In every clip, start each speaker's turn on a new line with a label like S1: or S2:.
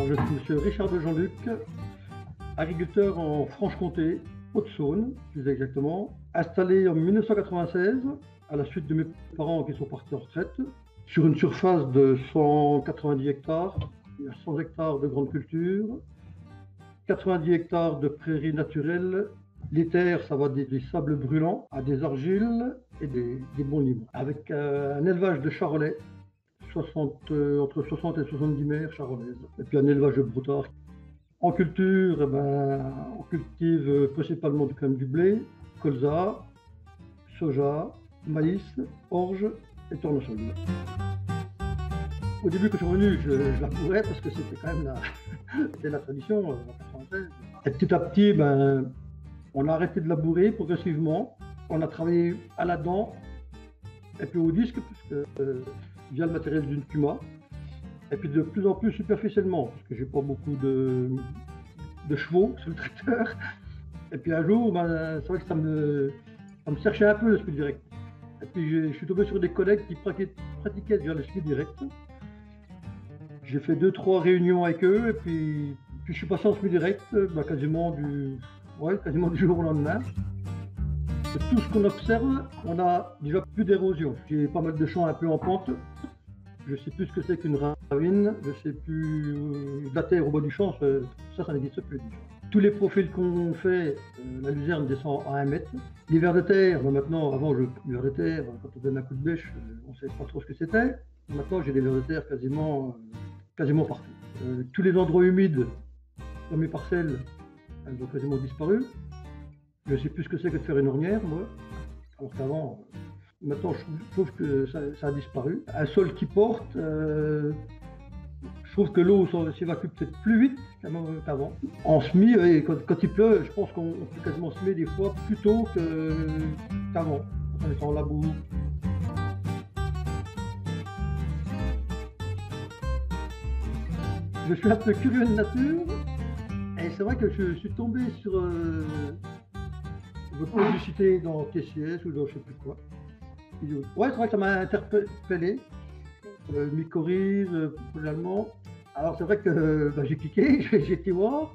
S1: je suis monsieur Richard de Jean-Luc, agriculteur en Franche-Comté, Haute-Saône, plus exactement, installé en 1996 à la suite de mes parents qui sont partis en retraite, sur une surface de 190 hectares. Il y a 100 hectares de grandes cultures, 90 hectares de prairies naturelles. Les terres, ça va des sables brûlants à des argiles et des bons limons, avec un élevage de charolais, entre 60 et 70 mères charolaises, et puis un élevage de broutards. En culture, on cultive principalement du blé, colza, soja, maïs, orge et tournesol. Au début, quand je suis revenu, je labourais parce que c'était quand même la tradition française. Et petit à petit, on a arrêté de labourer progressivement. On a travaillé à la dent et puis au disque, puisque via le matériel d'une Puma. Et puis de plus en plus superficiellement, parce que j'ai pas beaucoup de chevaux sur le tracteur. Et puis un jour, c'est vrai que ça me cherchait un peu le ski direct. Et puis je suis tombé sur des collègues qui pratiquaient déjà le ski direct. J'ai fait 2-3 réunions avec eux et puis je suis passé en ski direct quasiment du jour au lendemain. Et tout ce qu'on observe, on a déjà plus d'érosion. J'ai pas mal de champs un peu en pente. Je sais plus ce que c'est qu'une ravine, je sais plus de la terre au bas du champ, ça n'existe plus. Tous les profils qu'on fait, la luzerne descend à 1 mètre. Les vers de terre, maintenant, avant les vers de terre, quand on donne un coup de bêche, on ne savait pas trop ce que c'était. Maintenant, j'ai des vers de terre quasiment partout. Tous les endroits humides dans mes parcelles, elles ont quasiment disparu. Je ne sais plus ce que c'est que de faire une ornière, moi. Alors qu'avant, maintenant, je trouve que ça a disparu. Un sol qui porte, je trouve que l'eau s'évacue peut-être plus vite qu'avant. En semis, quand il pleut, je pense qu'on peut quasiment semer des fois plus tôt qu'avant, quand on est en labour. Je suis un peu curieux de nature, et c'est vrai que je suis tombé sur votre publicité dans TCS ou dans je ne sais plus quoi. Ouais, c'est vrai que ça m'a interpellé. Mycorhize, l'allemand. Alors c'est vrai que j'ai cliqué, j'ai été voir.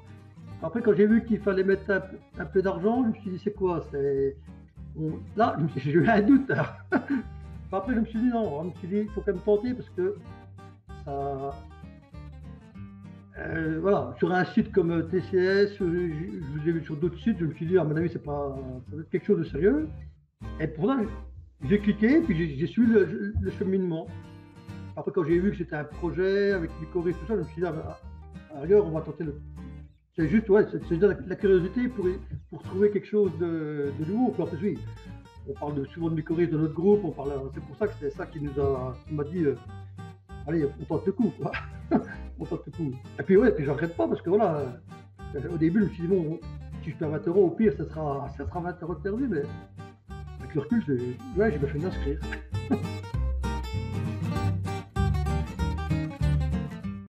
S1: Après, quand j'ai vu qu'il fallait mettre un peu d'argent, je me suis dit c'est quoi? Là, j'ai eu un doute. Après, je me suis dit non, il faut quand même tenter parce que ça. Voilà, sur un site comme TCS, je vous ai vu sur d'autres sites, je me suis dit à mon avis ça va être quelque chose de sérieux. Et pour ça, j'ai cliqué, puis j'ai suivi le cheminement. Après, quand j'ai vu que c'était un projet avec mycorhize, tout ça, je me suis dit, à la rigueur, on va tenter le. C'est juste, ouais, c'est la curiosité pour trouver quelque chose de nouveau. Puis en plus, oui, on parle souvent de mycorhize dans notre groupe, c'est pour ça que c'est ça qui m'a dit, allez, on tente le coup, quoi. On tente le coup. Et puis, ouais, puis j'arrête pas, parce que voilà, au début, je me suis dit, bon, si je perds 20 €, au pire, ça sera 20 € de perdu, mais avec le recul, j'ai bien fait de m'inscrire.